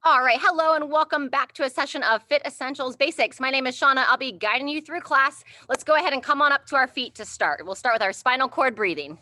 All right, hello and welcome back to a session of Fit Essentials Basics. My name is Shauna. I'll be guiding you through class. Let's go ahead and come on up to our feet to start. We'll start with our spinal cord breathing.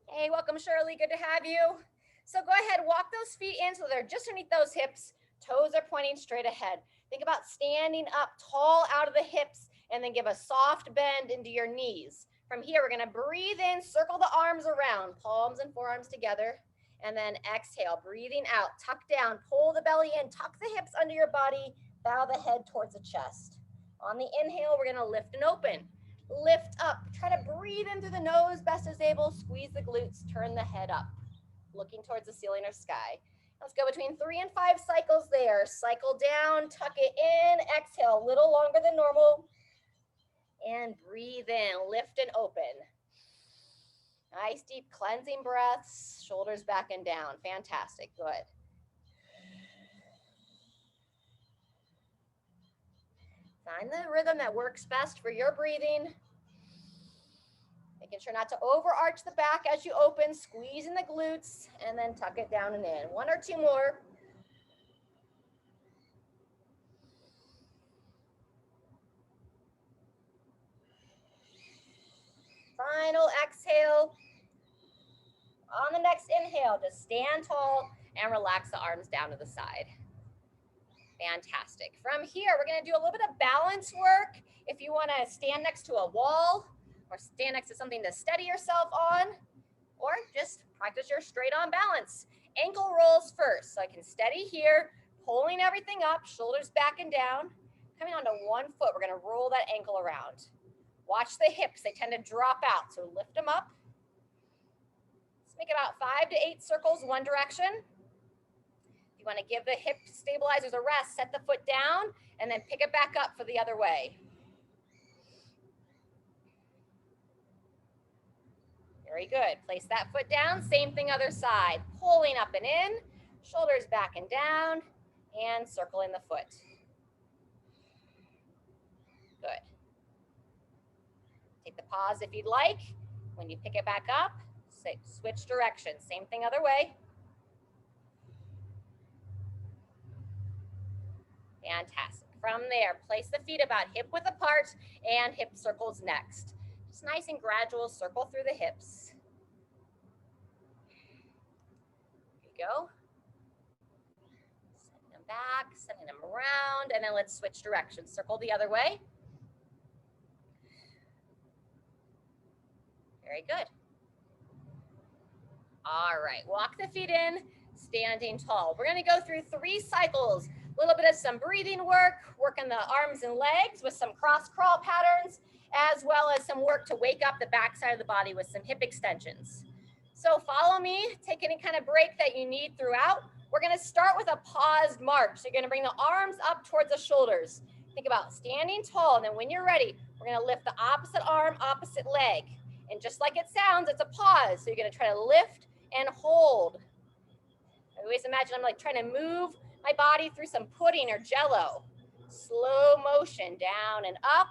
Hey, welcome Shirley, good to have you. So go ahead, walk those feet in so they're just underneath those hips. Toes are pointing straight ahead. Think about standing up tall out of the hips and then give a soft bend into your knees. From here, we're gonna breathe in, circle the arms around, palms and forearms together. And then exhale, breathing out, tuck down, pull the belly in, tuck the hips under your body, bow the head towards the chest. On the inhale, we're gonna lift and open. Lift up, try to breathe in through the nose best as able, squeeze the glutes, turn the head up, looking towards the ceiling or sky. Let's go between 3 and 5 cycles there. Cycle down, tuck it in, exhale, a little longer than normal. And breathe in, lift and open. Nice deep cleansing breaths, shoulders back and down. Fantastic, good. Find the rhythm that works best for your breathing. Making sure not to overarch the back as you open, squeezing the glutes, and then tuck it down and in. 1 or 2 more. Final exhale. On the next inhale, just stand tall and relax the arms down to the side. Fantastic. From here, we're going to do a little bit of balance work. If you want to stand next to a wall or stand next to something to steady yourself on, or just practice your straight on balance. Ankle rolls first. So I can steady here, pulling everything up, shoulders back and down. Coming onto one foot, we're going to roll that ankle around. Watch the hips. They tend to drop out. So lift them up. Make about 5 to 8 circles one direction. If you want to give the hip stabilizers a rest, set the foot down and then pick it back up for the other way. Very good. Place that foot down. Same thing other side. Pulling up and in, shoulders back and down, and circling the foot. Good. Take the pause if you'd like. When you pick it back up, switch direction. Same thing other way. Fantastic. From there, place the feet about hip width apart and hip circles next. Just nice and gradual circle through the hips. There you go. Sending them back, sending them around, and then let's switch directions. Circle the other way. Very good. All right, walk the feet in, standing tall. We're gonna go through 3 cycles, a little bit of some breathing work, working the arms and legs with some cross crawl patterns, as well as some work to wake up the back side of the body with some hip extensions. So follow me, take any kind of break that you need throughout. We're gonna start with a paused march. So you're gonna bring the arms up towards the shoulders. Think about standing tall, and then when you're ready, we're gonna lift the opposite arm, opposite leg. And just like it sounds, it's a pause. So you're gonna try to lift and hold. I always imagine I'm like trying to move my body through some pudding or jello. Slow motion, down and up.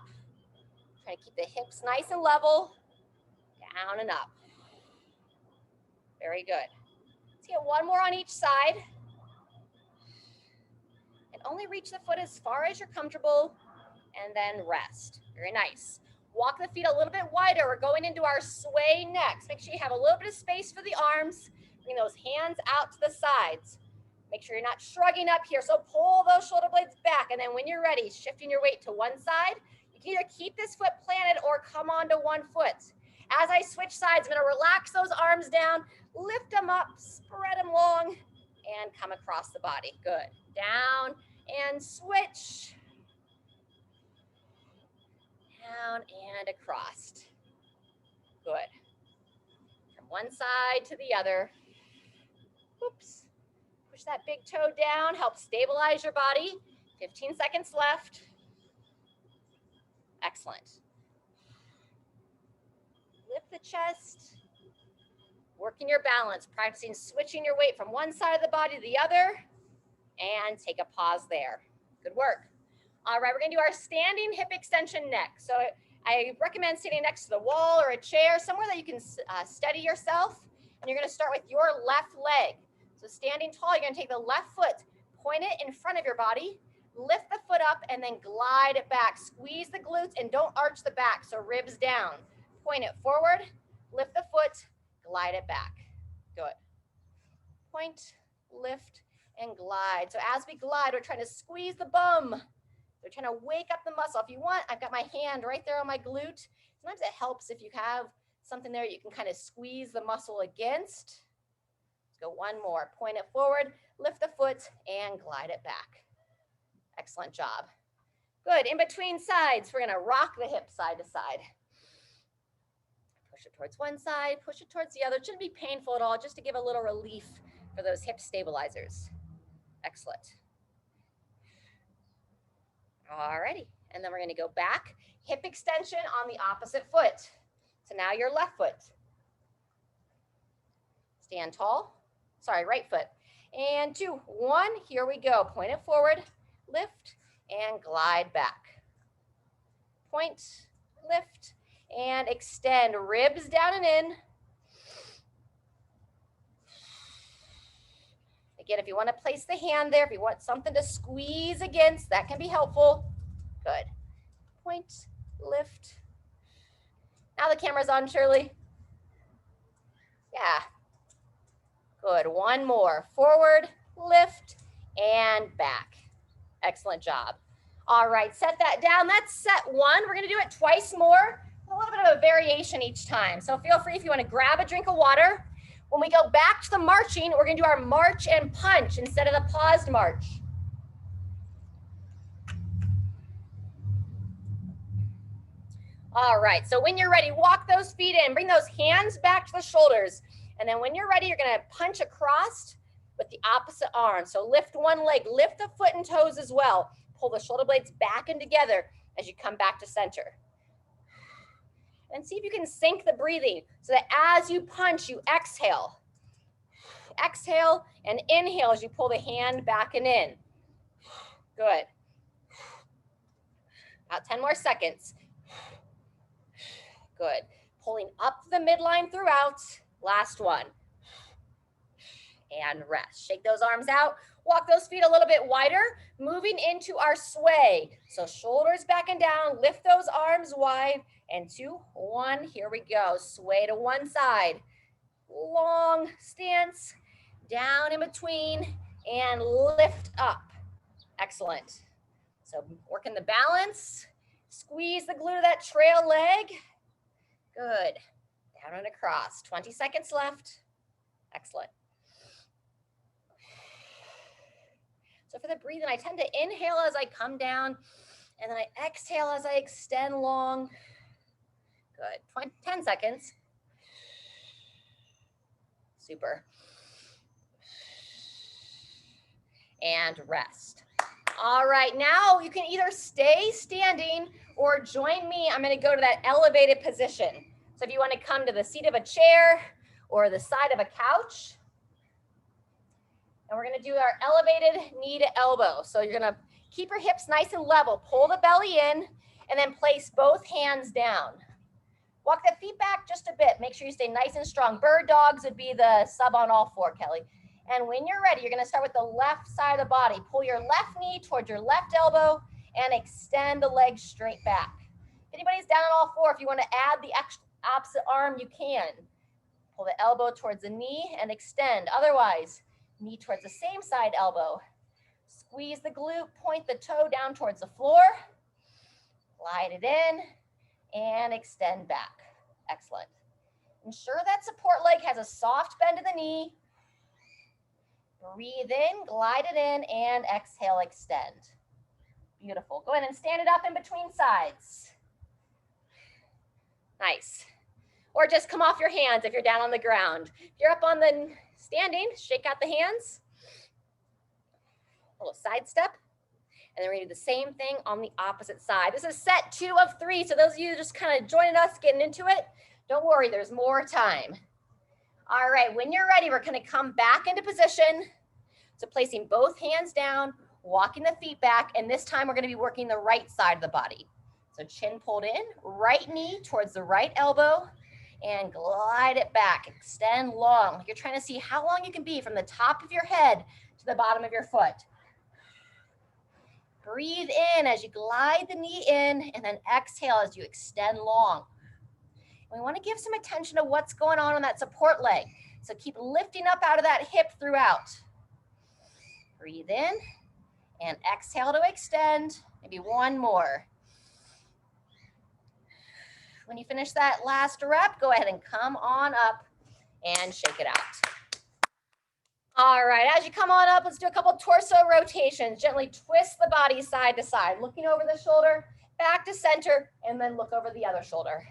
Try to keep the hips nice and level, down and up. Very good. Let's get 1 more on each side. And only reach the foot as far as you're comfortable, and then rest. Very nice. Walk the feet a little bit wider. We're going into our sway next. Make sure you have a little bit of space for the arms. Bring those hands out to the sides. Make sure you're not shrugging up here. So pull those shoulder blades back. And then when you're ready, shifting your weight to one side. You can either keep this foot planted or come onto one foot. As I switch sides, I'm going to relax those arms down, lift them up, spread them long, and come across the body. Good. Down and switch. Down and across. Good. From one side to the other. Oops. Push that big toe down, help stabilize your body. 15 seconds left. Excellent. Lift the chest. Working your balance, practicing switching your weight from one side of the body to the other. And take a pause there. Good work. All right, we're gonna do our standing hip extension next. So I recommend sitting next to the wall or a chair, somewhere that you can steady yourself. And you're gonna start with your left leg. So standing tall, you're gonna take the left foot, point it in front of your body, lift the foot up, and then glide it back. Squeeze the glutes and don't arch the back, so ribs down. Point it forward, lift the foot, glide it back. Good. Point, lift, and glide. So as we glide, we're trying to squeeze the bum. We're trying to wake up the muscle. If you want, I've got my hand right there on my glute. Sometimes it helps if you have something there you can kind of squeeze the muscle against. Let's go one more. Point it forward, lift the foot, and glide it back. Excellent job. Good. In between sides, we're going to rock the hips side to side. Push it towards one side, push it towards the other. It shouldn't be painful at all, just to give a little relief for those hip stabilizers. Excellent. All righty. And then we're going to go back. Hip extension on the opposite foot. So now your left foot. Stand tall. Sorry, right foot. And 2, 1, here we go. Point it forward, lift, and glide back. Point, lift, and extend. Ribs down and in. Again, if you want to place the hand there, if you want something to squeeze against, that can be helpful. Good. Point, lift. Now the camera's on, Shirley. Yeah. Good. One more. Forward, lift, and back. Excellent job. All right, set that down. That's set 1. We're going to do it twice more. A little bit of a variation each time. So feel free if you want to grab a drink of water. When we go back to the marching, we're going to do our march and punch instead of the paused march. All right, so when you're ready, walk those feet in. Bring those hands back to the shoulders. And then when you're ready, you're going to punch across with the opposite arm. So lift one leg, lift the foot and toes as well. Pull the shoulder blades back and together as you come back to center. And see if you can sync the breathing so that as you punch, you exhale. Exhale and inhale as you pull the hand back and in. Good. About 10 more seconds. Good. Pulling up the midline throughout. Last one. And rest. Shake those arms out. Walk those feet a little bit wider, moving into our sway. So shoulders back and down. Lift those arms wide. And 2, 1, here we go. Sway to one side. Long stance. Down in between. And lift up. Excellent. So working the balance. Squeeze the glute of that trail leg. Good. Down and across. 20 seconds left. Excellent. So for the breathing, I tend to inhale as I come down, and then I exhale as I extend long. Good. 10 seconds. Super. And rest. All right, now you can either stay standing or join me. I'm going to go to that elevated position. So if you want to come to the seat of a chair or the side of a couch, and we're going to do our elevated knee to elbow. So you're going to keep your hips nice and level. Pull the belly in and then place both hands down. Walk the feet back just a bit. Make sure you stay nice and strong. Bird dogs would be the sub on all 4, Kelly. And when you're ready, you're going to start with the left side of the body. Pull your left knee towards your left elbow and extend the leg straight back. If anybody's down on all 4, if you want to add the opposite arm, you can. Pull the elbow towards the knee and extend. Otherwise, knee towards the same side elbow. Squeeze the glute, point the toe down towards the floor. Glide it in and extend back. Excellent. Ensure that support leg has a soft bend to the knee. Breathe in, glide it in, and exhale, extend. Beautiful. Go ahead and stand it up in between sides. Nice. Or just come off your hands if you're down on the ground. If you're up on the standing, shake out the hands. A little side step. And then we're going to do the same thing on the opposite side. This is set 2 of 3. So those of you just kind of joining us, getting into it, don't worry, there's more time. All right, when you're ready, we're going to come back into position. So placing both hands down, walking the feet back, and this time we're going to be working the right side of the body. So chin pulled in, right knee towards the right elbow, and glide it back. Extend long. Like you're trying to see how long you can be from the top of your head to the bottom of your foot. Breathe in as you glide the knee in, and then exhale as you extend long. We want to give some attention to what's going on that support leg. So keep lifting up out of that hip throughout. Breathe in and exhale to extend. Maybe one more. When you finish that last rep, go ahead and come on up and shake it out. All right, as you come on up, let's do a couple torso rotations. Gently twist the body side to side, looking over the shoulder, back to center, and then look over the other shoulder.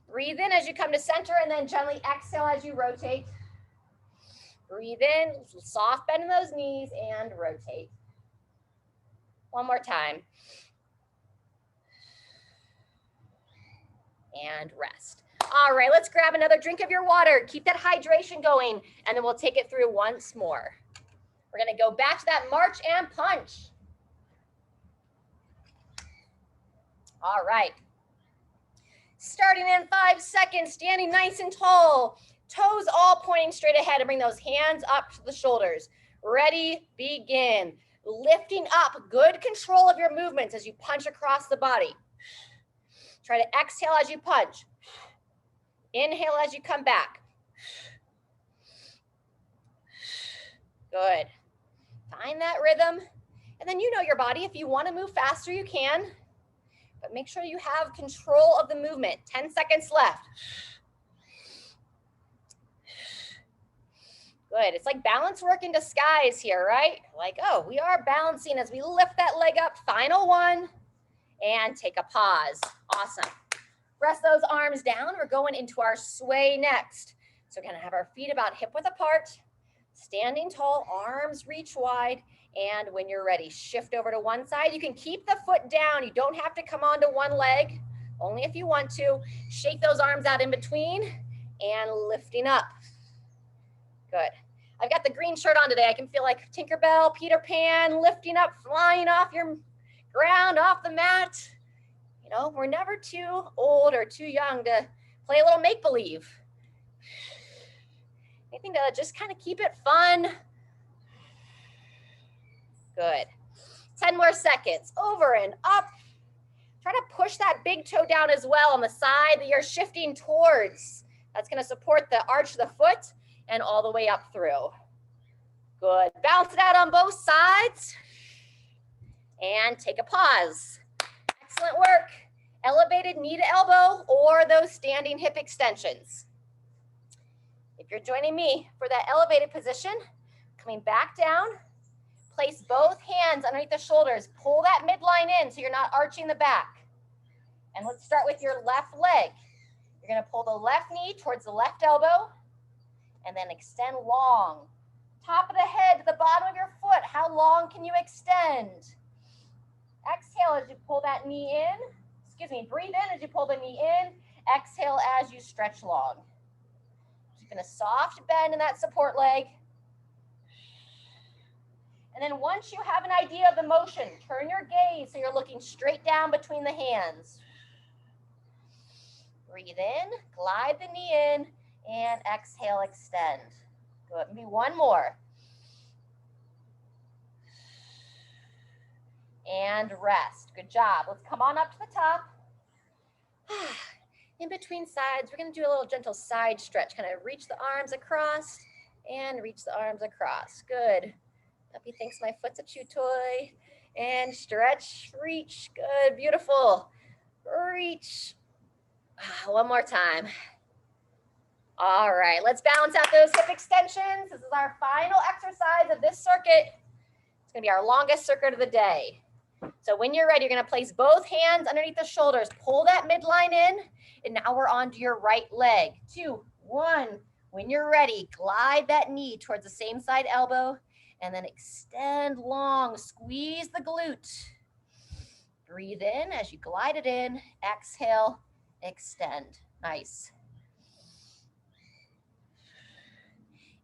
Breathe in as you come to center, and then gently exhale as you rotate. Breathe in, soft bend in those knees, and rotate. One more time. And rest. All right, let's grab another drink of your water. Keep that hydration going, and then we'll take it through once more. We're gonna go back to that march and punch. All right. Starting in 5 seconds, standing nice and tall. Toes all pointing straight ahead, and bring those hands up to the shoulders. Ready, begin. Lifting up, good control of your movements as you punch across the body. Try to exhale as you punch. Inhale as you come back. Good. Find that rhythm. And then you know your body. If you want to move faster, you can. But make sure you have control of the movement. 10 seconds left. Good. It's like balance work in disguise here, right? Like, oh, we are balancing as we lift that leg up. Final one. And take a pause. Awesome. Rest those arms down. We're going into our sway next. So we're going to have our feet about hip width apart. Standing tall, arms reach wide. And when you're ready, shift over to one side. You can keep the foot down. You don't have to come onto one leg, only if you want to. Shake those arms out in between and lifting up. Good. I've got the green shirt on today. I can feel like Tinkerbell, Peter Pan, lifting up, flying off your ground, off the mat. You know, we're never too old or too young to play a little make-believe. Anything to just kind of keep it fun. Good. 10 more seconds. Over and up. Try to push that big toe down as well on the side that you're shifting towards. That's going to support the arch of the foot and all the way up through. Good. Bounce it out on both sides. And take a pause. Excellent work. Elevated knee to elbow or those standing hip extensions. If you're joining me for that elevated position, coming back down, place both hands underneath the shoulders. Pull that midline in so you're not arching the back. And let's start with your left leg. You're going to pull the left knee towards the left elbow and then extend long. Top of the head to the bottom of your foot. How long can you extend? Exhale as you pull that knee in. Breathe in as you pull the knee in. Exhale as you stretch long. Keeping a soft bend in that support leg. And then once you have an idea of the motion, turn your gaze so you're looking straight down between the hands. Breathe in, glide the knee in, and exhale, extend. Good. Maybe one more. And rest. Good job. Let's come on up to the top. In between sides, we're going to do a little gentle side stretch. Kind of reach the arms across and reach the arms across. Good. Puppy thinks my foot's a chew toy. And stretch, reach. Good. Beautiful. Reach. One more time. All right. Let's balance out those hip extensions. This is our final exercise of this circuit. It's going to be our longest circuit of the day. So when you're ready, you're going to place both hands underneath the shoulders. Pull that midline in. And now we're on to your right leg. 2, 1. When you're ready, glide that knee towards the same side elbow. And then extend long. Squeeze the glute. Breathe in as you glide it in. Exhale, extend. Nice.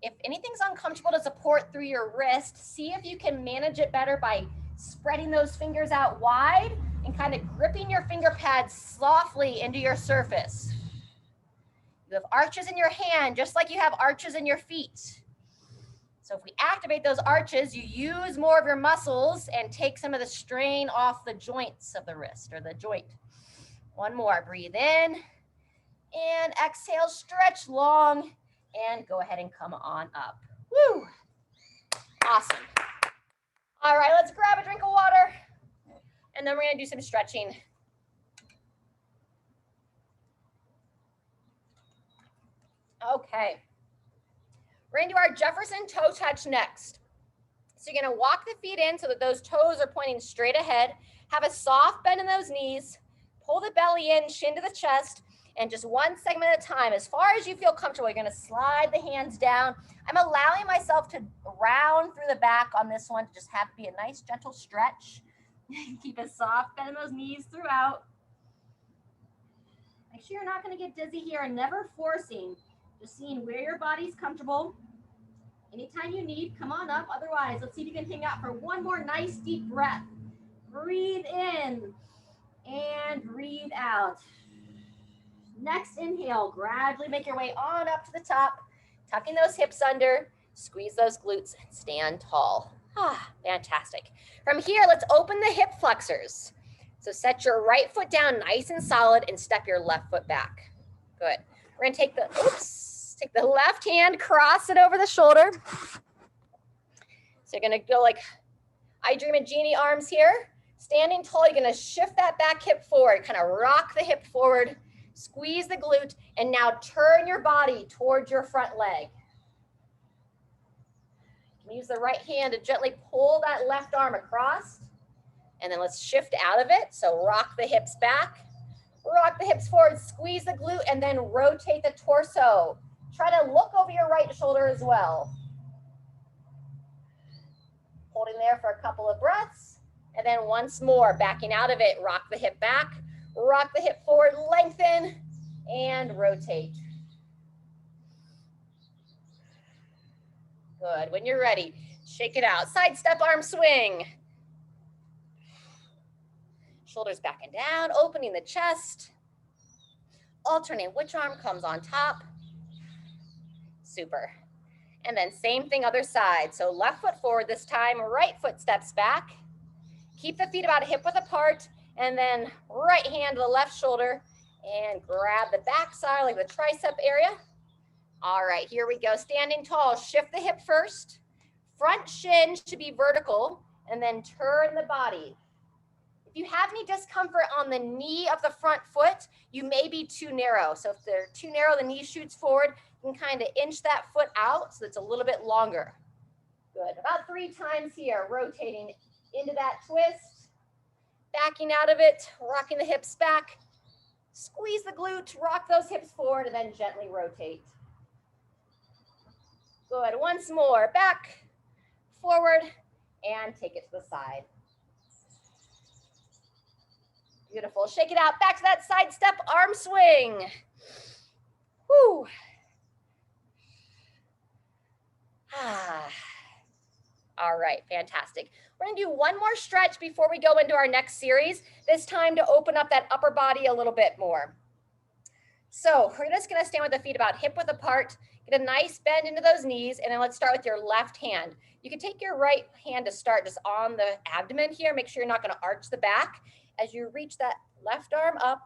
If anything's uncomfortable to support through your wrist, see if you can manage it better by spreading those fingers out wide and kind of gripping your finger pads softly into your surface. You have arches in your hand, just like you have arches in your feet. So if we activate those arches, you use more of your muscles and take some of the strain off the joints of the wrist or the joint. One more, breathe in and exhale, stretch long and go ahead and come on up. Woo! Awesome. All right, let's grab a drink of water and then we're gonna do some stretching. Okay. We're gonna do our Jefferson toe touch next. So you're gonna walk the feet in so that those toes are pointing straight ahead. Have a soft bend in those knees. Pull the belly in, shin to the chest, and just one segment at a time. As far as you feel comfortable, you're gonna slide the hands down. I'm allowing myself to round through the back on this one to just have it be a nice gentle stretch. Keep a soft bend in those knees throughout. Make sure you're not gonna get dizzy here and never forcing. Just seeing where your body's comfortable. Anytime you need, come on up. Otherwise, let's see if you can hang out for one more nice deep breath. Breathe in and breathe out. Next inhale, gradually make your way on up to the top, tucking those hips under, squeeze those glutes, and stand tall. Ah, fantastic. From here, let's open the hip flexors. So set your right foot down nice and solid and step your left foot back. Good. We're gonna take the left hand, cross it over the shoulder. So you're gonna go like I Dream a Genie arms here. Standing tall, you're gonna shift that back hip forward, kind of rock the hip forward, squeeze the glute, and now turn your body towards your front leg. You can use the right hand to gently pull that left arm across, and then let's shift out of it. So rock the hips back, rock the hips forward, squeeze the glute, and then rotate the torso. Try to look over your right shoulder as well. Holding there for a couple of breaths. And then once more, backing out of it, rock the hip back, rock the hip forward, lengthen, and rotate. Good. When you're ready, shake it out. Side step arm swing. Shoulders back and down, opening the chest. Alternate which arm comes on top. Super. And then same thing other side. So left foot forward this time, right foot steps back. Keep the feet about hip width apart, and then right hand to the left shoulder and grab the back side, like the tricep area. All right, here we go. Standing tall, shift the hip first. Front shin should be vertical, and then turn the body. If you have any discomfort on the knee of the front foot, you may be too narrow. So if they're too narrow, the knee shoots forward, you can kind of inch that foot out so it's a little bit longer. Good. About 3 times here, rotating into that twist, backing out of it, rocking the hips back, squeeze the glute, rock those hips forward, and then gently rotate. Good. Once more, back, forward, and take it to the side. Beautiful. Shake it out. Back to that side step arm swing. Woo. All right, fantastic. We're gonna do one more stretch before we go into our next series, this time to open up that upper body a little bit more. So we're just gonna stand with the feet about hip width apart, get a nice bend into those knees, and then let's start with your left hand. You can take your right hand to start just on the abdomen here. Make sure you're not gonna arch the back. As you reach that left arm up,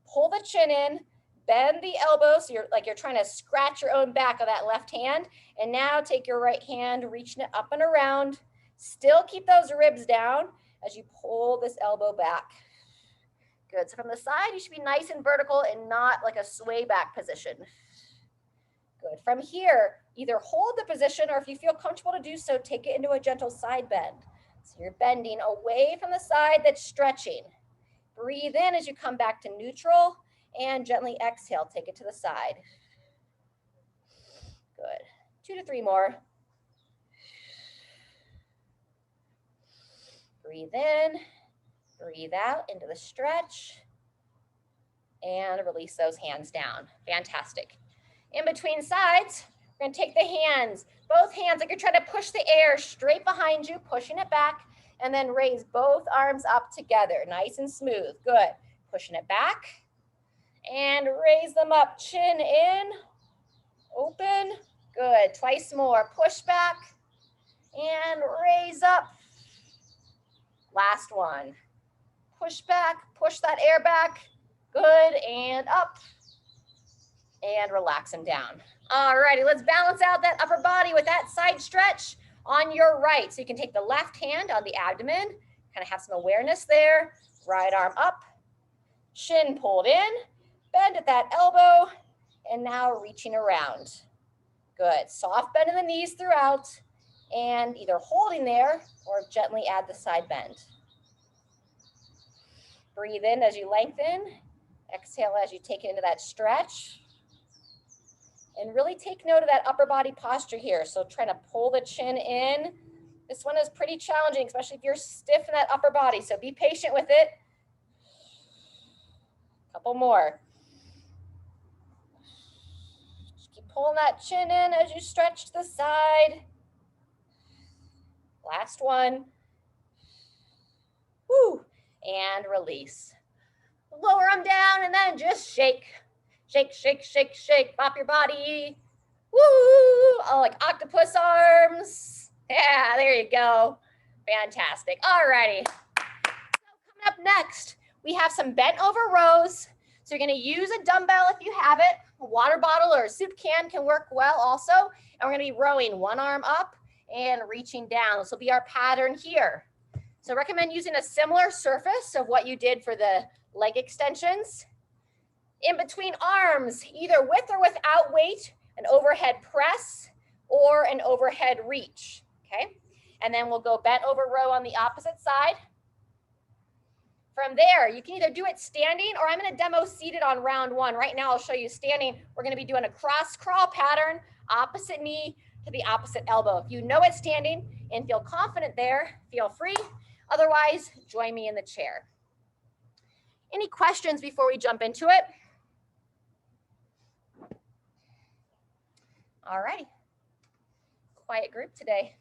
pull the chin in, bend the elbow, so you're trying to scratch your own back of that left hand. And now take your right hand, reaching it up and around. Still keep those ribs down as you pull this elbow back. Good. So from the side, you should be nice and vertical and not like a sway back position. Good. From here, either hold the position, or if you feel comfortable to do so, take it into a gentle side bend. So you're bending away from the side that's stretching. Breathe in as you come back to neutral, and gently exhale, take it to the side. Good. 2 to 3 more. Breathe in, breathe out into the stretch, and release those hands down. Fantastic. In between sides, we're gonna take the hands, both hands, like you're trying to push the air straight behind you, pushing it back, and then raise both arms up together, nice and smooth. Good. Pushing it back and raise them up, chin in, open. Good. Twice more. Push back and raise up. Last one. Push back, push that air back. Good, and up. And relax them down. All righty, let's balance out that upper body with that side stretch on your right. So you can take the left hand on the abdomen, kind of have some awareness there. Right arm up, shin pulled in, bend at that elbow, and now reaching around. Good, soft bend in the knees throughout, and either holding there or gently add the side bend. Breathe in as you lengthen, exhale as you take it into that stretch. And really take note of that upper body posture here. So trying to pull the chin in. This one is pretty challenging, especially if you're stiff in that upper body. So be patient with it. Couple more. Just keep pulling that chin in as you stretch to the side. Last one. Woo. And release. Lower them down and then just shake. Shake, shake, shake, shake. Pop your body. Woo! Oh, like octopus arms. Yeah, there you go. Fantastic. All righty. So coming up next, we have some bent over rows. So you're going to use a dumbbell if you have it. A water bottle or a soup can work well also. And we're going to be rowing one arm up and reaching down. This will be our pattern here. So I recommend using a similar surface of what you did for the leg extensions. In between arms, either with or without weight, an overhead press or an overhead reach, okay? And then we'll go bent over row on the opposite side. From there, you can either do it standing or I'm gonna demo seated on round one. Right now, I'll show you standing. We're gonna be doing a cross crawl pattern, opposite knee to the opposite elbow. If you know it's standing and feel confident there, feel free. Otherwise, join me in the chair. Any questions before we jump into it? All righty. Quiet group today.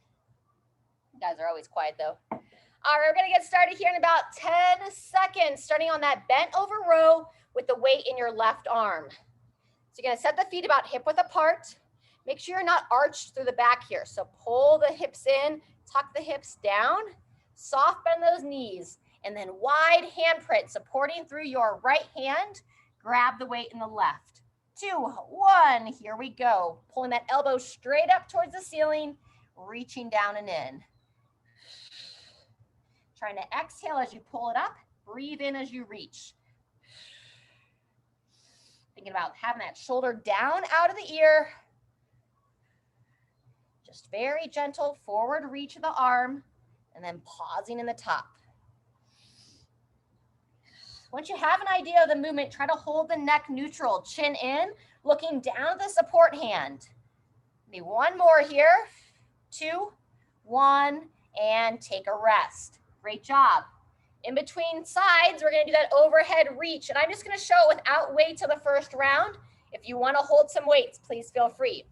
You guys are always quiet though. All right, we're gonna get started here in about 10 seconds, starting on that bent over row with the weight in your left arm. So you're gonna set the feet about hip width apart. Make sure you're not arched through the back here. So pull the hips in, tuck the hips down, soft bend those knees, and then wide handprint supporting through your right hand. Grab the weight in the left. 2, 1, here we go. Pulling that elbow straight up towards the ceiling, reaching down and in. Trying to exhale as you pull it up, breathe in as you reach. Thinking about having that shoulder down out of the ear. Just very gentle forward reach of the arm, and then pausing in the top. Once you have an idea of the movement, try to hold the neck neutral, chin in, looking down at the support hand. Maybe one more here. 2, 1, and take a rest. Great job. In between sides, we're gonna do that overhead reach, and I'm just gonna show it without weight till the first round. If you wanna hold some weights, please feel free.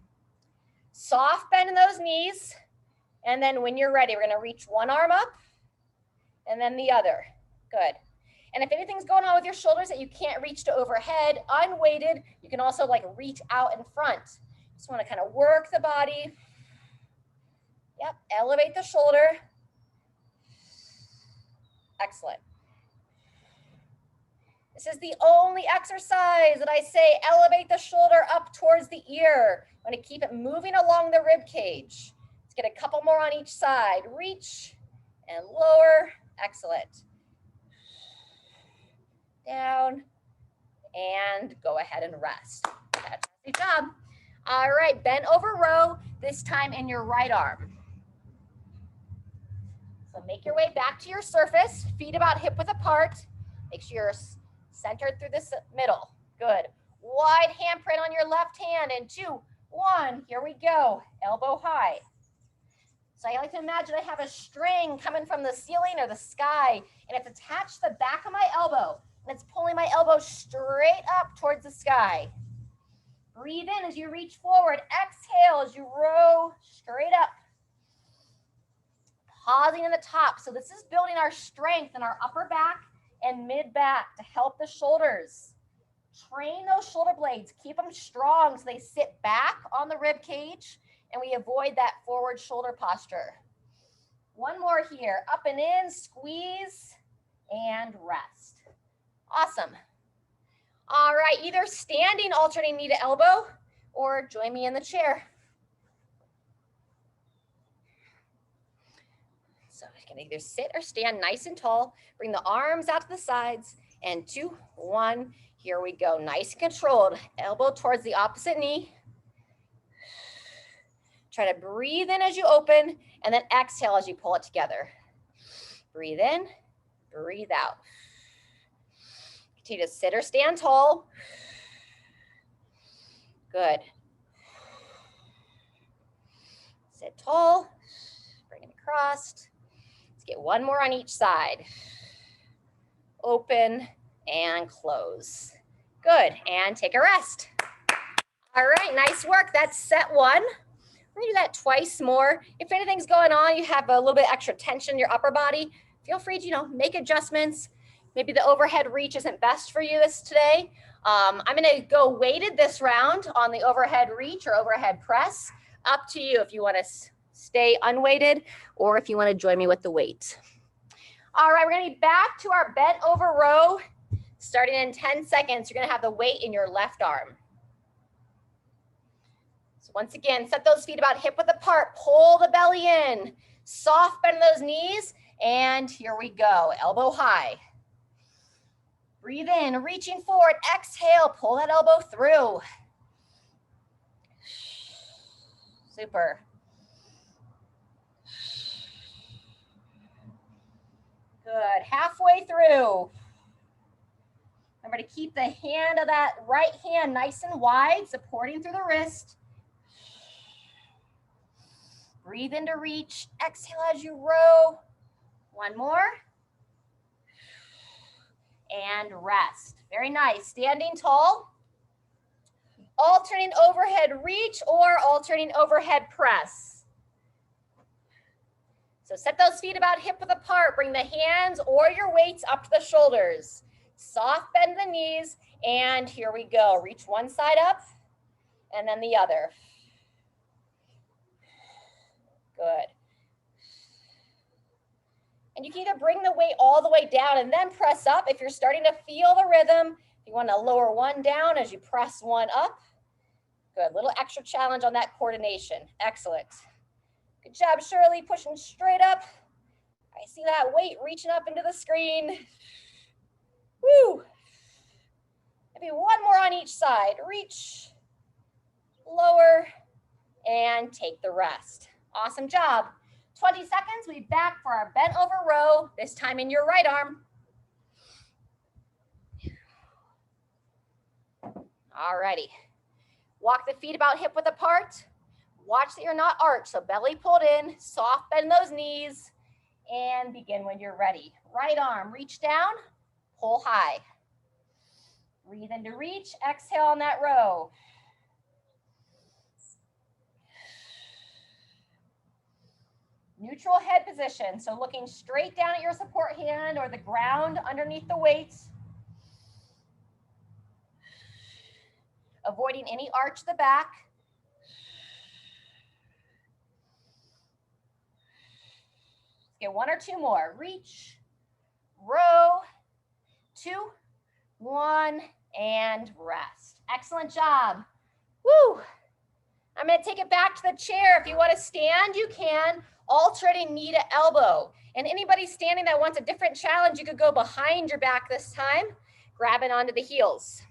Soft bend in those knees, and then when you're ready, we're gonna reach one arm up, and then the other. Good. And if anything's going on with your shoulders that you can't reach to overhead, unweighted, you can also like reach out in front. Just want to kind of work the body. Yep, elevate the shoulder. Excellent. This is the only exercise that I say elevate the shoulder up towards the ear. I'm going to keep it moving along the rib cage. Let's get a couple more on each side. Reach and lower. Excellent. Down and go ahead and rest. Fantastic job. All right, bent over row, this time in your right arm. So make your way back to your surface, feet about hip width apart. Make sure you're centered through this middle. Good. Wide handprint on your left hand, and 2, 1, here we go. Elbow high. So I like to imagine I have a string coming from the ceiling or the sky, and it's attached to the back of my elbow. And it's pulling my elbow straight up towards the sky. Breathe in as you reach forward. Exhale as you row straight up. pausing in the top. So this is building our strength in our upper back and mid back to help the shoulders. Train those shoulder blades, keep them strong so they sit back on the rib cage and we avoid that forward shoulder posture. One more here, up and in, squeeze and rest. Awesome. All right, either standing, alternating knee to elbow, or join me in the chair. So you can either sit or stand nice and tall. Bring the arms out to the sides. And 2, 1, here we go. Nice and controlled. Elbow towards the opposite knee. Try to breathe in as you open, and then exhale as you pull it together. Breathe in, breathe out. Continue to sit or stand tall. Good. Sit tall, bring it across. Let's get one more on each side. Open and close. Good, and take a rest. All right, nice work. That's set 1. We're gonna do that twice more. If anything's going on, you have a little bit extra tension in your upper body, feel free to, make adjustments. Maybe the overhead reach isn't best for you today. I'm gonna go weighted this round on the overhead reach or overhead press. Up to you if you wanna stay unweighted or if you wanna join me with the weight. All right, we're gonna be back to our bent over row. Starting in 10 seconds, you're gonna have the weight in your left arm. So once again, set those feet about hip width apart, pull the belly in, soft bend those knees, and here we go, elbow high. Breathe in, reaching forward, exhale, pull that elbow through. Super. Good, halfway through. Remember to keep the hand of that right hand nice and wide, supporting through the wrist. Breathe in to reach, exhale as you row. One more. And rest. Very nice. Standing tall. Alternating overhead reach or alternating overhead press. So set those feet about hip width apart. Bring the hands or your weights up to the shoulders. Soft bend the knees, and here we go. Reach one side up, and then the other. Good. And you can either bring the weight all the way down and then press up if you're starting to feel the rhythm. If you want to lower one down as you press one up. Good, little extra challenge on that coordination. Excellent. Good job, Shirley, pushing straight up. I see that weight reaching up into the screen. Woo! Maybe one more on each side. Reach, lower, and take the rest. Awesome job. 20 seconds, we'll be back for our bent over row, this time in your right arm. All righty. Walk the feet about hip width apart. Watch that you're not arched, so belly pulled in, soft bend those knees, and begin when you're ready. Right arm, reach down, pull high. Breathe in to reach, exhale on that row. Neutral head position, so looking straight down at your support hand or the ground underneath the weight. Avoiding any arch to the back. Get one or two more. Reach, row, 2, 1, and rest. Excellent job. Woo! I'm going to take it back to the chair. If you want to stand, you can. Alternating knee to elbow. And anybody standing that wants a different challenge, you could go behind your back this time, grabbing onto the heels.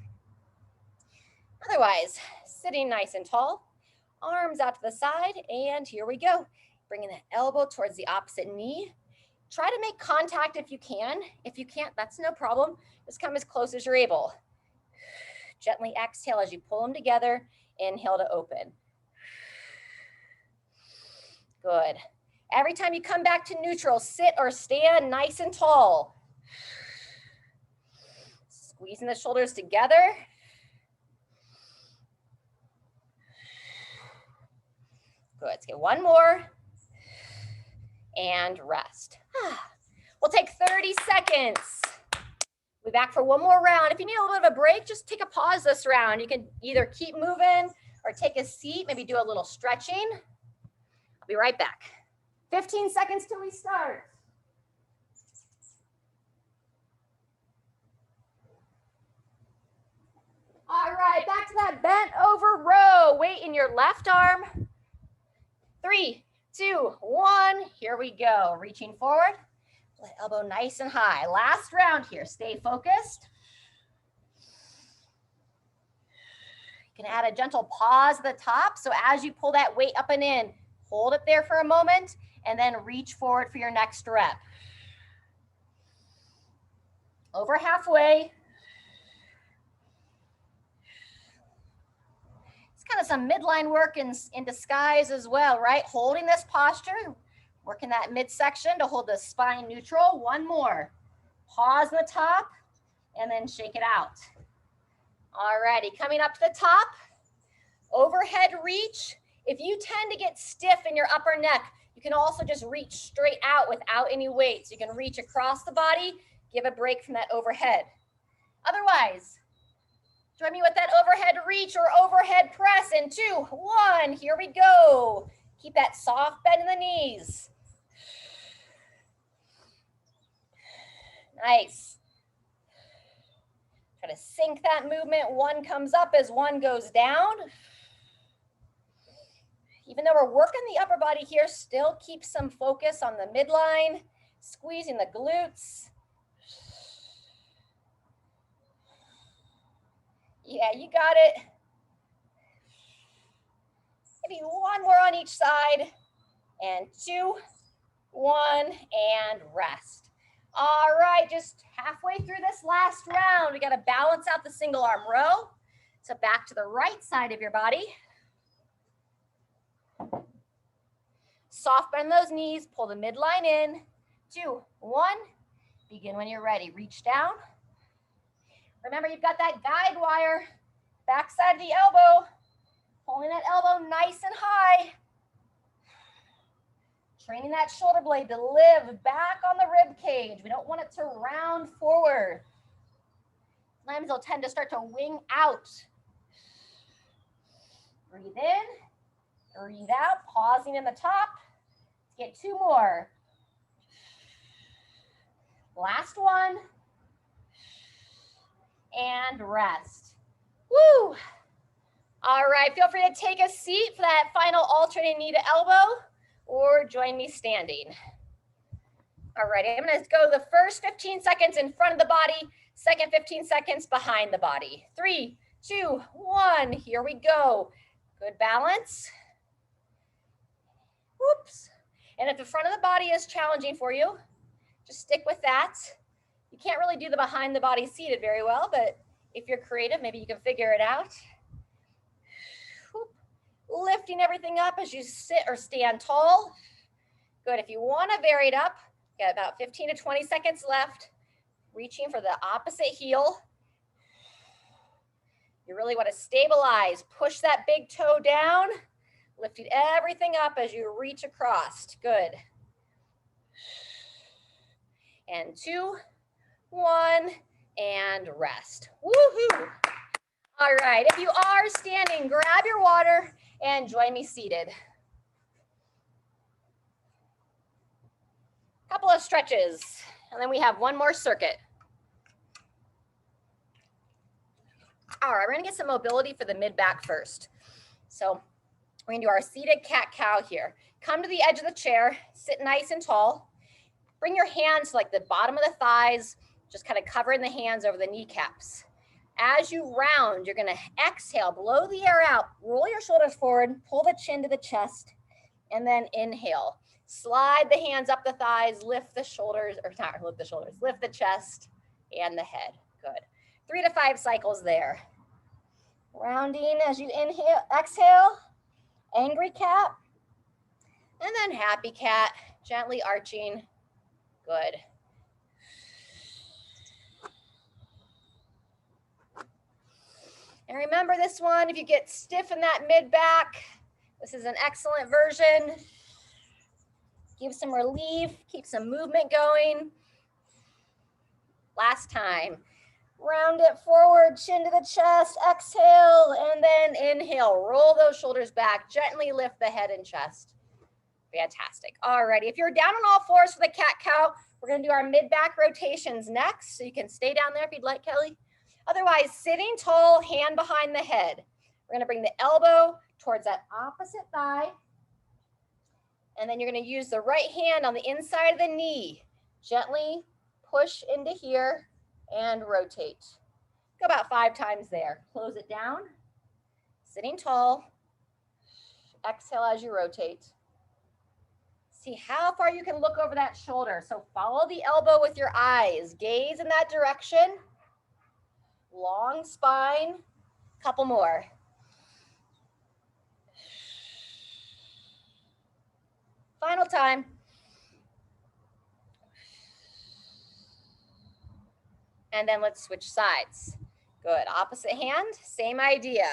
Otherwise, sitting nice and tall, arms out to the side, and here we go. Bringing the elbow towards the opposite knee. Try to make contact if you can. If you can't, that's no problem. Just come as close as you're able. Gently exhale as you pull them together. Inhale to open. Good. Every time you come back to neutral, sit or stand nice and tall. Squeezing the shoulders together. Good. Let's get one more. and rest. We'll take 30 seconds. We'll be back for one more round. If you need a little bit of a break, just take a pause this round. You can either keep moving or take a seat, maybe do a little stretching. I'll be right back. 15 seconds till we start. All right, back to that bent over row. Weight in your left arm. 3, 2, 1. Here we go. Reaching forward. Elbow nice and high. Last round here. Stay focused. You can add a gentle pause at the top. So as you pull that weight up and in, hold it there for a moment and then reach forward for your next rep. Over halfway. It's kind of some midline work in disguise as well, right? Holding this posture, working that midsection to hold the spine neutral. One more. Pause the top and then shake it out. All righty, coming up to the top, overhead reach. If you tend to get stiff in your upper neck, you can also just reach straight out without any weight. So you can reach across the body, give a break from that overhead. Otherwise, join me with that overhead reach or overhead press in 2, 1. Here we go. Keep that soft bend in the knees. Nice. Try to sync that movement. One comes up as one goes down. Even though we're working the upper body here, still keep some focus on the midline, squeezing the glutes. Yeah, you got it. Maybe one more on each side. And 2, 1, and rest. All right, just halfway through this last round, we got to balance out the single arm row. So back to the right side of your body. Soft bend those knees, pull the midline in. 2, 1, begin when you're ready. Reach down. Remember, you've got that guide wire, backside of the elbow, pulling that elbow nice and high. Training that shoulder blade to live back on the rib cage. We don't want it to round forward. Sometimes they'll tend to start to wing out. Breathe in, breathe out, pausing in the top. Let's get 2 more. Last one. And rest. Woo! All right, feel free to take a seat for that final alternating knee to elbow, or join me standing. All right, I'm gonna go the first 15 seconds in front of the body, second 15 seconds behind the body. 3, 2, 1, here we go. Good balance. Whoops. And if the front of the body is challenging for you, just stick with that. You can't really do the behind the body seated very well, but if you're creative, maybe you can figure it out. Lifting everything up as you sit or stand tall. Good. If you want to vary it up, got about 15 to 20 seconds left. Reaching for the opposite heel. You really want to stabilize. Push that big toe down. Lifting everything up as you reach across. Good. And 2, 1, and rest. Woohoo! All right, if you are standing, grab your water and join me seated. Couple of stretches, and then we have one more circuit. All right, we're gonna get some mobility for the mid-back first. So we're gonna do our seated cat-cow here. Come to the edge of the chair, sit nice and tall. Bring your hands to like the bottom of the thighs, just kind of covering the hands over the kneecaps. As you round, you're gonna exhale, blow the air out, roll your shoulders forward, pull the chin to the chest, and then inhale. Slide the hands up the thighs, lift the shoulders, or not lift the shoulders, lift the chest and the head. Good. 3 to 5 cycles there. Rounding as you inhale, exhale, angry cat, and then happy cat, gently arching. Good. And remember this one, if you get stiff in that mid back, this is an excellent version. Give some relief, keep some movement going. Last time. Round it forward, chin to the chest, exhale, and then inhale. Roll those shoulders back, gently lift the head and chest. Fantastic. Alrighty, if you're down on all fours for the cat-cow, we're gonna do our mid-back rotations next, so you can stay down there if you'd like, Kelly. Otherwise, sitting tall, hand behind the head. We're gonna bring the elbow towards that opposite thigh, and then you're gonna use the right hand on the inside of the knee. Gently push into here and rotate. Go about 5 times there. Close it down, sitting tall. Exhale as you rotate. See how far you can look over that shoulder. So follow the elbow with your eyes. Gaze in that direction. Long spine. Couple more. Final time. And then let's switch sides. Good. Opposite hand, same idea.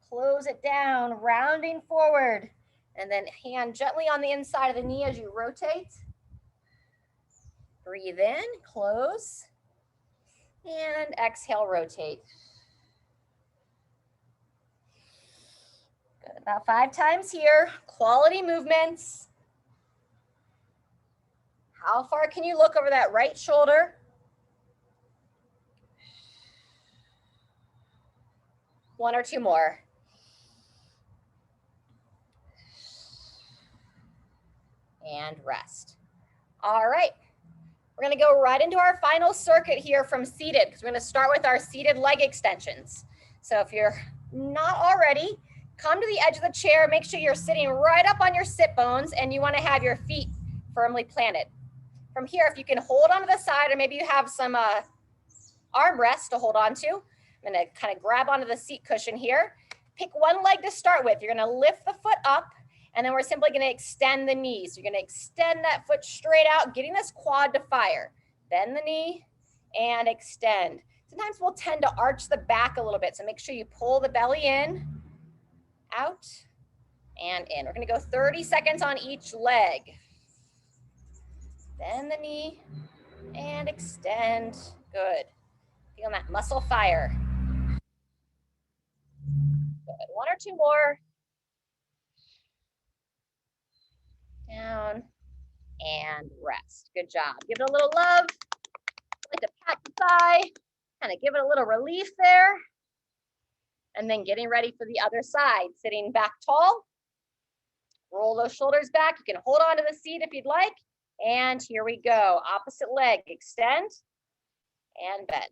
Close it down, rounding forward. And then hand gently on the inside of the knee as you rotate. Breathe in, close. And exhale, rotate. Good. About 5 times here. Quality movements. How far can you look over that right shoulder? One or two more. And rest. All right. We're going to go right into our final circuit here from seated, because we're going to start with our seated leg extensions. So if you're not already, come to the edge of the chair. Make sure you're sitting right up on your sit bones, and you want to have your feet firmly planted. From here, if you can hold onto the side, or maybe you have some armrests to hold on to. I'm going to kind of grab onto the seat cushion here. Pick one leg to start with. You're going to lift the foot up, and then we're simply going to extend the knees. You're going to extend that foot straight out, getting this quad to fire. Bend the knee and extend. Sometimes we'll tend to arch the back a little bit, so make sure you pull the belly in, out, and in. We're going to go 30 seconds on each leg. Bend the knee and extend. Good. Feel that muscle fire. Good. 1 or 2 more. Down and rest. Good job. Give it a little love. Like to pat the thigh, kind of give it a little relief there. And then getting ready for the other side. Sitting back tall. Roll those shoulders back. You can hold on to the seat if you'd like. And here we go. Opposite leg. Extend and bend.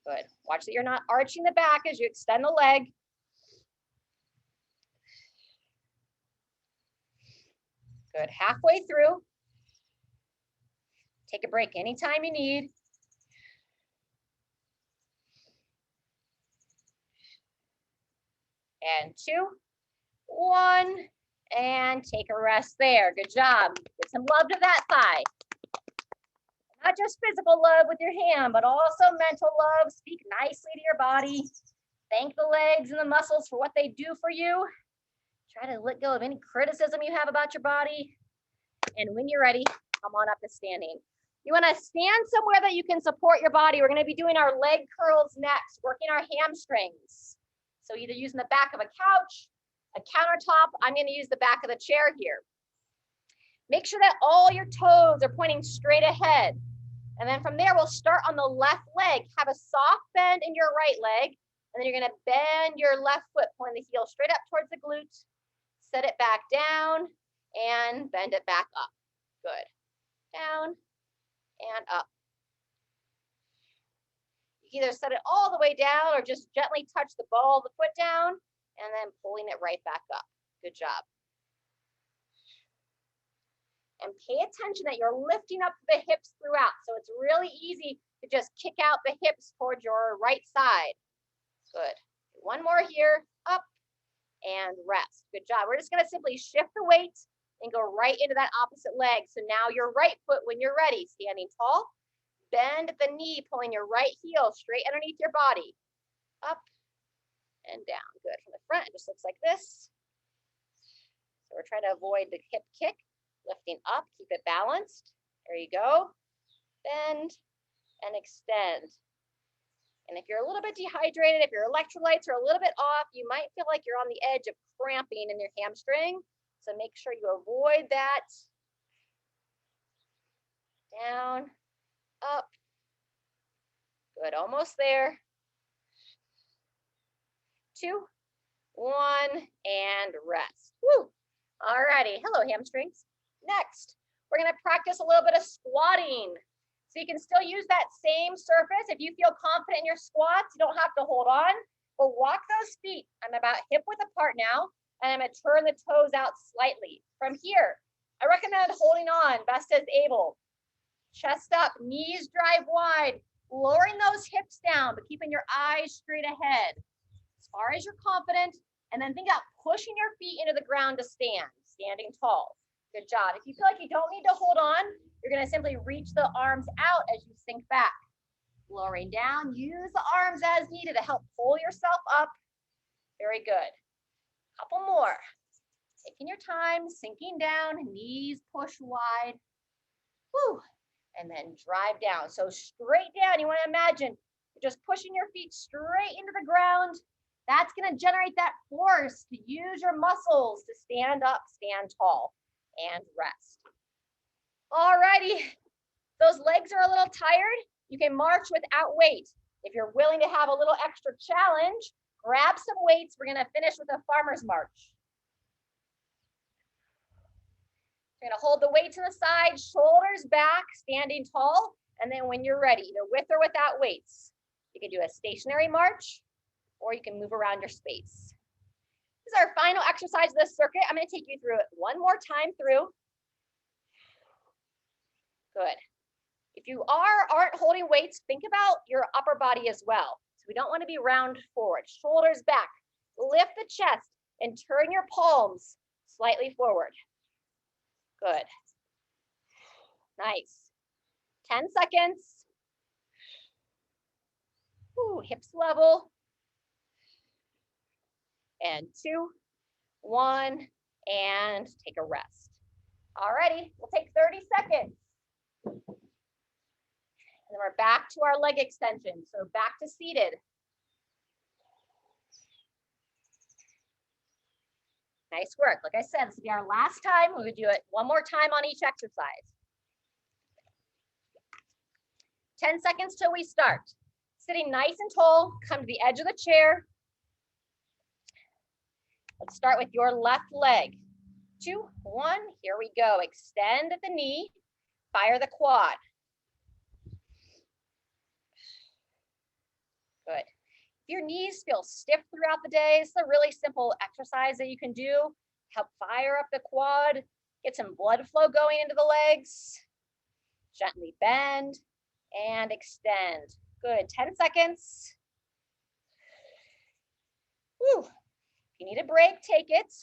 Good. Watch that you're not arching the back as you extend the leg. Good. Halfway through. Take a break anytime you need. And 2, 1, and take a rest there. Good job. Get some love to that thigh. Not just physical love with your hand, but also mental love. Speak nicely to your body. Thank the legs and the muscles for what they do for you. Try to let go of any criticism you have about your body. And when you're ready, come on up to standing. You want to stand somewhere that you can support your body. We're going to be doing our leg curls next, working our hamstrings. So either using the back of a couch, a countertop. I'm going to use the back of the chair here. Make sure that all your toes are pointing straight ahead. And then from there, we'll start on the left leg. Have a soft bend in your right leg. And then you're going to bend your left foot, pulling the heel straight up towards the glute. Set it back down and bend it back up. Good. Down and up. You either set it all the way down or just gently touch the ball of the foot down and then pulling it right back up. Good job. And pay attention that you're lifting up the hips throughout. So it's really easy to just kick out the hips towards your right side. Good. 1 more here. Up and rest. Good job. We're just going to simply shift the weight and go right into that opposite leg. So now your right foot, when you're ready, standing tall, bend at the knee, pulling your right heel straight underneath your body. Up and down. Good. From the front, it just looks like this. So we're trying to avoid the hip kick, lifting up, keep it balanced. There you go. Bend and extend. And if you're a little bit dehydrated, if your electrolytes are a little bit off, you might feel like you're on the edge of cramping in your hamstring. So make sure you avoid that. Down, up. Good, almost there. 2, 1, and rest. Woo! Alrighty, hello hamstrings. Next, we're gonna practice a little bit of squatting. So you can still use that same surface. If you feel confident in your squats, you don't have to hold on, but walk those feet. I'm about hip width apart now, and I'm gonna turn the toes out slightly. From here, I recommend holding on best as able. Chest up, knees drive wide, lowering those hips down, but keeping your eyes straight ahead. As far as you're confident, and then think about pushing your feet into the ground to stand, standing tall. Good job. If you feel like you don't need to hold on, you're gonna simply reach the arms out as you sink back. Lowering down, use the arms as needed to help pull yourself up. Very good. Couple more. Taking your time, sinking down, knees push wide. Woo. And then drive down. So straight down, you wanna imagine you're just pushing your feet straight into the ground. That's gonna generate that force to use your muscles to stand up, stand tall, and rest. Alrighty, those legs are a little tired. You can march without weight. If you're willing to have a little extra challenge, grab some weights. We're gonna finish with a farmer's march. You're gonna hold the weight to the side, shoulders back, standing tall, and then when you're ready, either with or without weights, you can do a stationary march, or you can move around your space. This is our final exercise of this circuit. I'm gonna take you through it one more time through. Good. If you aren't holding weights, think about your upper body as well. So we don't want to be round forward, shoulders back, lift the chest and turn your palms slightly forward. Good. Nice. 10 seconds. Ooh, hips level. And 2, 1, and take a rest. Alrighty, we'll take 30 seconds. And then we're back to our leg extension. So back to seated. Nice work. Like I said, this will be our last time. We're gonna do it one more time on each exercise. 10 seconds till we start. Sitting nice and tall, come to the edge of the chair. Let's start with your left leg. 2, 1, here we go. Extend at the knee, fire the quad. Good. If your knees feel stiff throughout the day, it's a really simple exercise that you can do. Help fire up the quad, get some blood flow going into the legs. Gently bend and extend. Good, 10 seconds. Whew. If you need a break, take it.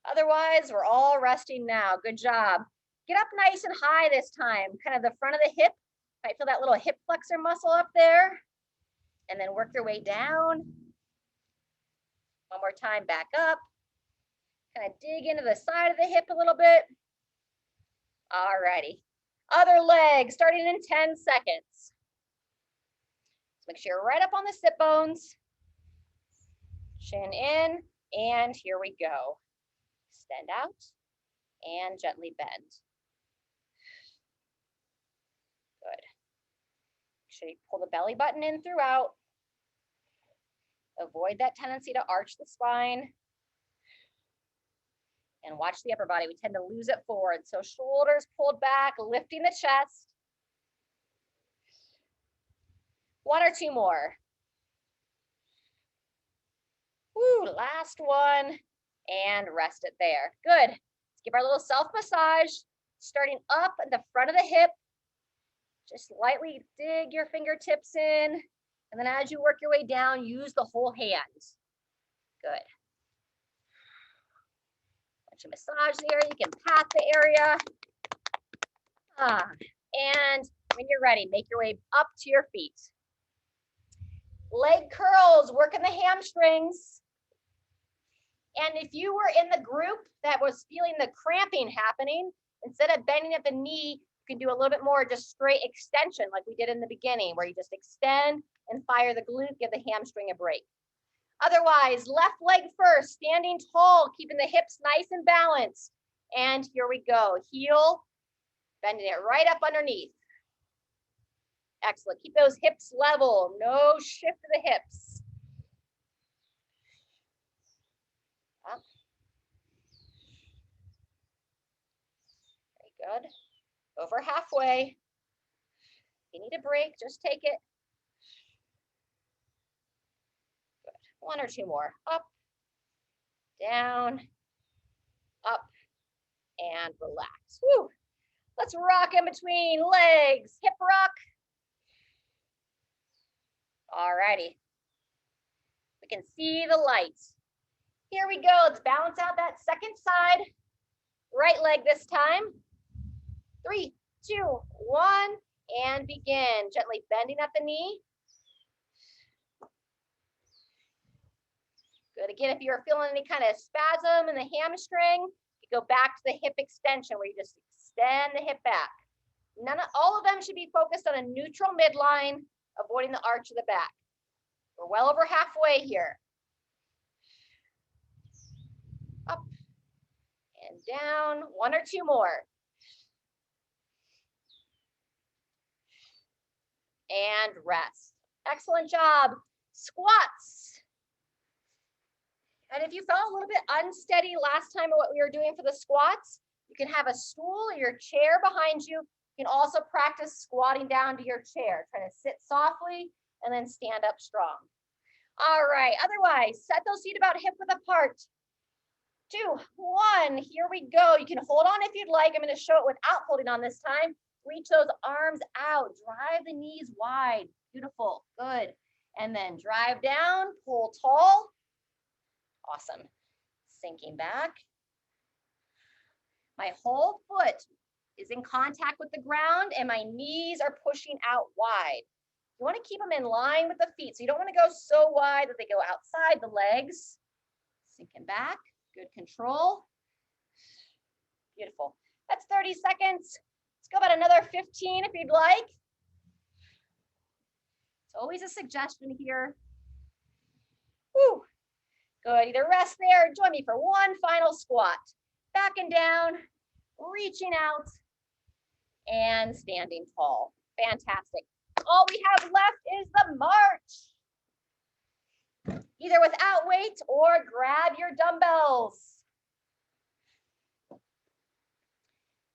Otherwise, we're all resting now. Good job. Get up nice and high this time, kind of the front of the hip. Might feel that little hip flexor muscle up there. And then work your way down. One more time, back up. Kind of dig into the side of the hip a little bit. Alrighty. Other leg, starting in 10 seconds. So make sure you're right up on the sit bones. Chin in, and here we go. Extend out and gently bend. Good. Make sure you pull the belly button in throughout. Avoid that tendency to arch the spine. And watch the upper body. We tend to lose it forward. So shoulders pulled back, lifting the chest. 1 or 2 more. Woo, last one. And rest it there. Good. Let's give our little self massage. Starting up at the front of the hip. Just lightly dig your fingertips in. And then as you work your way down, use the whole hand. Good. Once you massage the area, you can pat the area. And when you're ready, make your way up to your feet. Leg curls, working the hamstrings. And if you were in the group that was feeling the cramping happening, instead of bending at the knee, you can do a little bit more just straight extension like we did in the beginning, where you just extend and fire the glute, give the hamstring a break. Otherwise, left leg first, standing tall, keeping the hips nice and balanced. And here we go, heel, bending it right up underneath. Excellent, keep those hips level, no shift to the hips. Up. Very good, over halfway. If you need a break, just take it. Good, one or two more, up, down, up, and relax. Woo. Let's rock in between legs, hip rock. All righty. We can see the lights. Here we go. Let's balance out that second side. Right leg this time. 3, 2, 1, and begin. Gently bending at the knee. Good. Again, if you're feeling any kind of spasm in the hamstring, you go back to the hip extension where you just extend the hip back. All of them should be focused on a neutral midline, avoiding the arch of the back. We're well over halfway here. Up and down, one or two more. And rest. Excellent job. Squats. And if you felt a little bit unsteady last time of what we were doing for the squats, you can have a stool or your chair behind you. You can also practice squatting down to your chair. Try to sit softly and then stand up strong. All right, otherwise, set those feet about hip width apart. 2, 1, here we go. You can hold on if you'd like. I'm gonna show it without holding on this time. Reach those arms out, drive the knees wide. Beautiful, good. And then drive down, pull tall. Awesome. Sinking back. My whole foot is in contact with the ground and my knees are pushing out wide. You want to keep them in line with the feet. So you don't want to go so wide that they go outside the legs. Sinking back, good control. Beautiful. That's 30 seconds. Let's go about another 15 if you'd like. It's always a suggestion here. Woo. Good, either rest there or join me for one final squat. Back and down, reaching out, and standing tall. Fantastic. All we have left is the march. Either without weight or grab your dumbbells.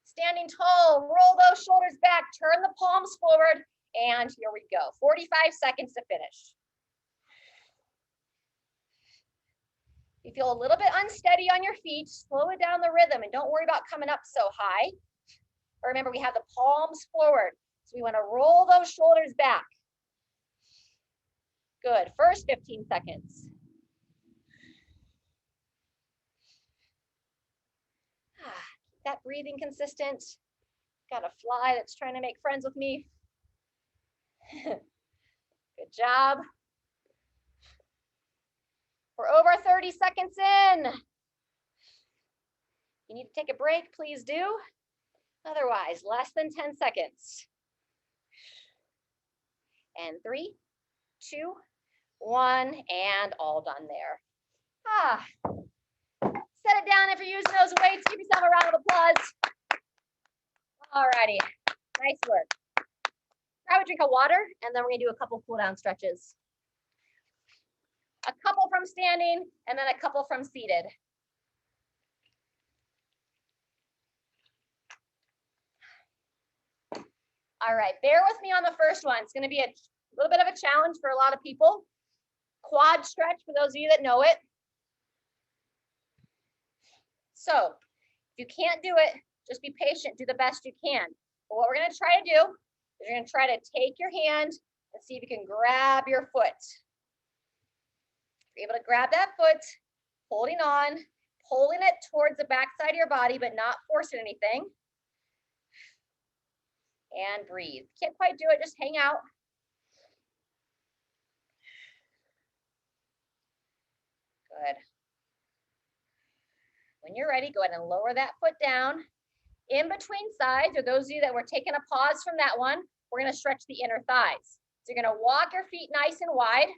Standing tall, roll those shoulders back, turn the palms forward, and here we go. 45 seconds to finish. If you feel a little bit unsteady on your feet, slow it down the rhythm and don't worry about coming up so high. But remember, we have the palms forward. So we want to roll those shoulders back. Good, first 15 seconds. Keep that breathing consistent. Got a fly that's trying to make friends with me. Good job. We're over 30 seconds in. You need to take a break, please do. Otherwise, less than 10 seconds. And 3, 2, 1, and all done there. Set it down if you're using those weights. Give yourself a round of applause. All righty, nice work. Grab a drink of water, and then we're gonna do a couple cool down stretches. A couple from standing, and then a couple from seated. All right, bear with me on the first one. It's gonna be a little bit of a challenge for a lot of people. Quad stretch for those of you that know it. So if you can't do it, just be patient, do the best you can. But what we're gonna try to do is you're gonna try to take your hand and see if you can grab your foot. You're able to grab that foot, holding on, pulling it towards the back side of your body, but not forcing anything. And breathe. Can't quite do it, just hang out. Good. When you're ready, go ahead and lower that foot down. In between sides, or those of you that were taking a pause from that one, we're going to stretch the inner thighs. So you're going to walk your feet nice and wide,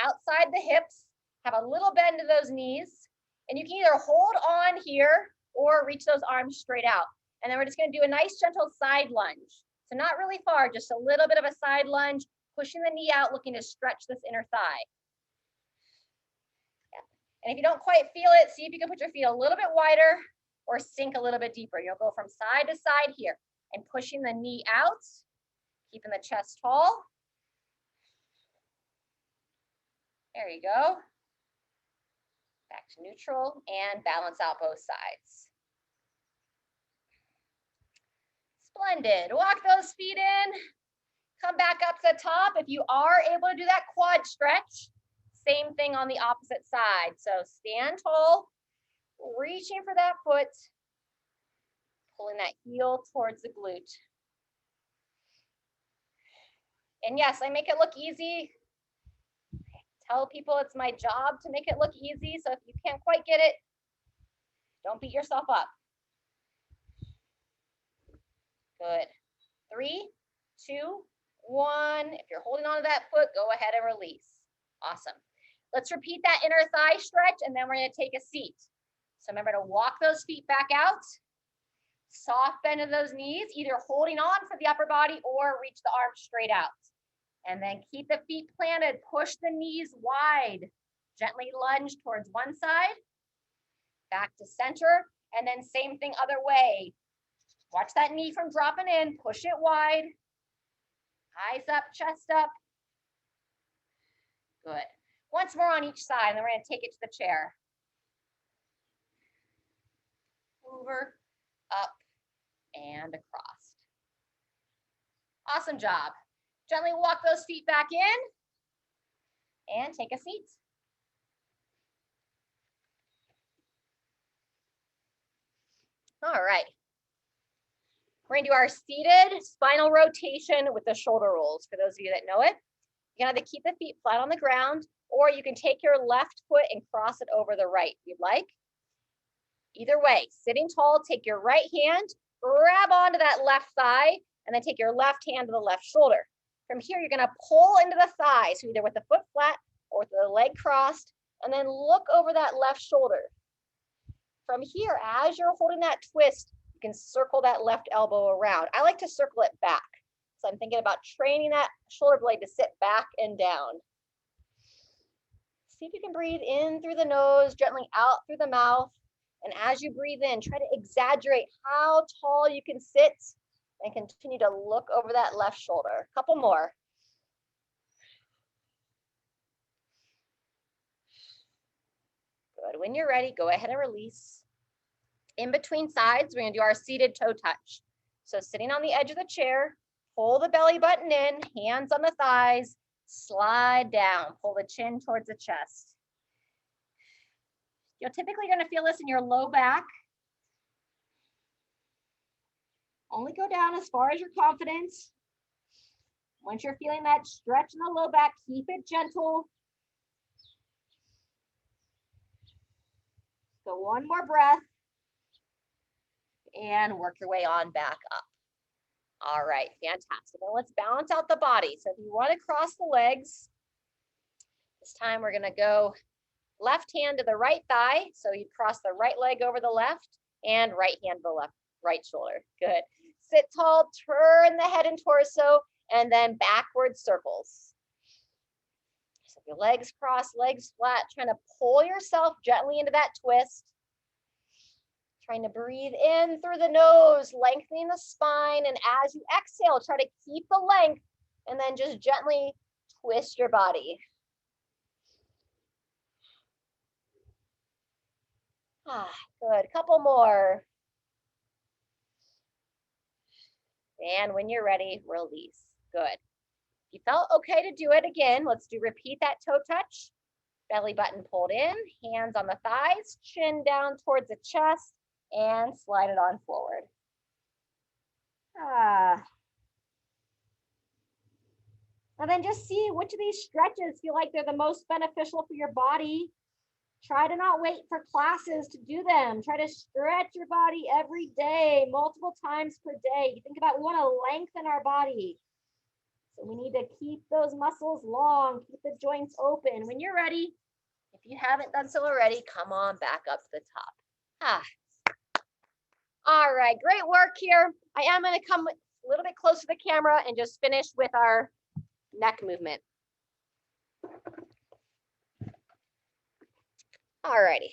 outside the hips, have a little bend to those knees, and you can either hold on here or reach those arms straight out. And then we're just going to do a nice gentle side lunge. So not really far, just a little bit of a side lunge, pushing the knee out, looking to stretch this inner thigh. And if you don't quite feel it, see if you can put your feet a little bit wider or sink a little bit deeper. You'll go from side to side here and pushing the knee out, keeping the chest tall. There you go. Back to neutral and balance out both sides. Splendid. Walk those feet in. Come back up to the top. If you are able to do that quad stretch, same thing on the opposite side. So stand tall, reaching for that foot, pulling that heel towards the glute. And yes, I make it look easy. Tell people it's my job to make it look easy. So if you can't quite get it, don't beat yourself up. Good. 3, 2, 1. If you're holding on to that foot, go ahead and release. Awesome. Let's repeat that inner thigh stretch, and then we're going to take a seat. So remember to walk those feet back out. Soft bend of those knees, either holding on for the upper body or reach the arms straight out. And then keep the feet planted. Push the knees wide. Gently lunge towards one side. Back to center. And then same thing other way. Watch that knee from dropping in. Push it wide. Eyes up, chest up. Good. Once more on each side, and then we're going to take it to the chair. Over, up, and across. Awesome job. Gently walk those feet back in and take a seat. All right. We're going to do our seated spinal rotation with the shoulder rolls. For those of you that know it, you can either keep the feet flat on the ground, or you can take your left foot and cross it over the right if you'd like. Either way, sitting tall, take your right hand, grab onto that left thigh, and then take your left hand to the left shoulder. From here, you're going to pull into the thigh, so either with the foot flat or with the leg crossed, and then look over that left shoulder. From here, as you're holding that twist, you can circle that left elbow around. I like to circle it back. So I'm thinking about training that shoulder blade to sit back and down. See if you can breathe in through the nose, gently out through the mouth. And as you breathe in, try to exaggerate how tall you can sit and continue to look over that left shoulder. A couple more. Good. When you're ready, go ahead and release. In between sides, we're going to do our seated toe touch. So sitting on the edge of the chair, pull the belly button in, hands on the thighs, slide down, pull the chin towards the chest. You're typically going to feel this in your low back. Only go down as far as you're confident. Once you're feeling that stretch in the low back, keep it gentle. Go one more breath and work your way on back up. All right, fantastic. Now let's balance out the body. So if you want to cross the legs, this time we're going to go left hand to the right thigh. So you cross the right leg over the left and right hand to the left, right shoulder. Good. Sit tall, turn the head and torso, and then backward circles. So your legs crossed, legs flat, trying to pull yourself gently into that twist. Trying to breathe in through the nose, lengthening the spine, and as you exhale, try to keep the length, and then just gently twist your body. Good, couple more. And when you're ready, release. Good. If you felt okay to do it again, let's repeat that toe touch. Belly button pulled in, hands on the thighs, chin down towards the chest, and slide it on forward. Now then just see which of these stretches feel like they're the most beneficial for your body. Try to not wait for classes to do them. Try to stretch your body every day, multiple times per day. You think about, we want to lengthen our body. So we need to keep those muscles long, keep the joints open. When you're ready, if you haven't done so already, come on back up to the top. All right, great work here. I am going to come a little bit closer to the camera and just finish with our neck movement. All righty.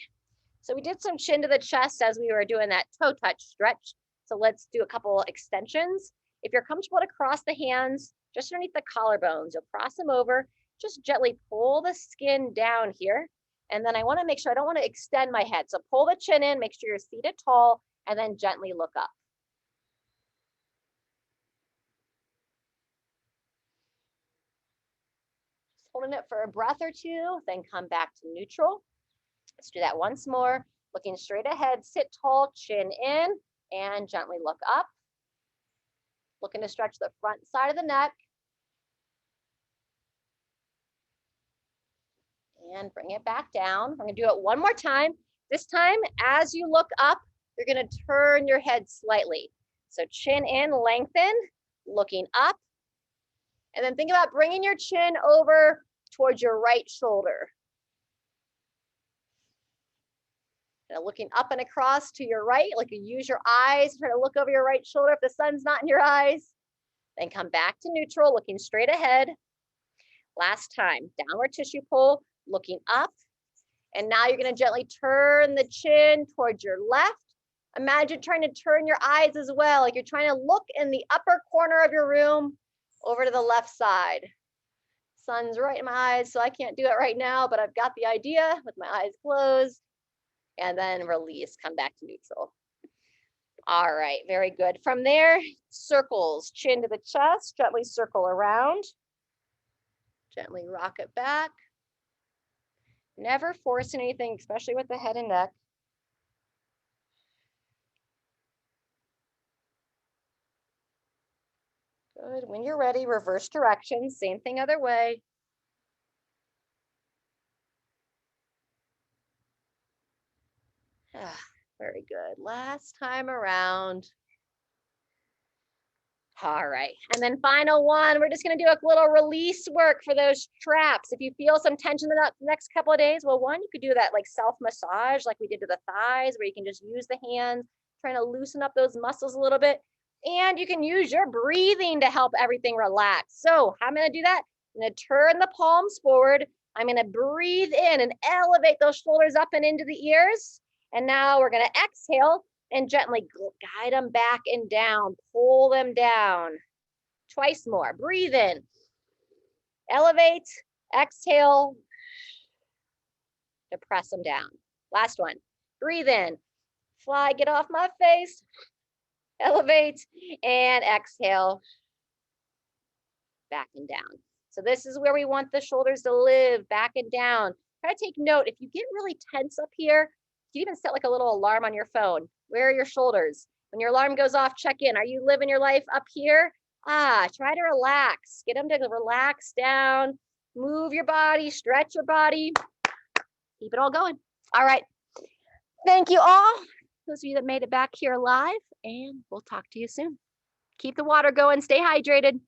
So we did some chin to the chest as we were doing that toe touch stretch. So let's do a couple extensions. If you're comfortable to cross the hands just underneath the collarbones, you'll cross them over, just gently pull the skin down here. And then I want to make sure, I don't want to extend my head. So pull the chin in, make sure you're seated tall, and then gently look up. Just holding it for a breath or two, then come back to neutral. Let's do that once more. Looking straight ahead, sit tall, chin in, and gently look up. Looking to stretch the front side of the neck. And bring it back down. I'm going to do it one more time. This time, as you look up, you're going to turn your head slightly. So chin in, lengthen, looking up. And then think about bringing your chin over towards your right shoulder. And looking up and across to your right, like you use your eyes, try to look over your right shoulder if the sun's not in your eyes. Then come back to neutral, looking straight ahead. Last time, downward tissue pull, looking up. And now you're going to gently turn the chin towards your left. Imagine trying to turn your eyes as well, like you're trying to look in the upper corner of your room over to the left side. Sun's right in my eyes, so I can't do it right now, but I've got the idea with my eyes closed. And then release, come back to neutral. All right, very good. From there, circles, chin to the chest, gently circle around. Gently rock it back. Never force anything, especially with the head and neck. Good. When you're ready, reverse direction, same thing other way. Very good. Last time around. All right. And then final one, we're just going to do a little release work for those traps. If you feel some tension in the next couple of days, well, one, you could do that like self-massage like we did to the thighs, where you can just use the hands, trying to loosen up those muscles a little bit. And you can use your breathing to help everything relax. So how I'm going to do that? I'm going to turn the palms forward. I'm going to breathe in and elevate those shoulders up and into the ears. And now we're going to exhale and gently guide them back and down. Pull them down. Twice more. Breathe in. Elevate. Exhale. To press them down. Last one. Breathe in. Fly. Get off my face. Elevate. And exhale. Back and down. So this is where we want the shoulders to live. Back and down. Try to take note. If you get really tense up here, you can even set like a little alarm on your phone. Where are your shoulders? When your alarm goes off, check in. Are you living your life up here? Try to relax. Get them to relax down. Move your body, stretch your body. Keep it all going. All right. Thank you all. Those of you that made it back here live, and we'll talk to you soon. Keep the water going. Stay hydrated.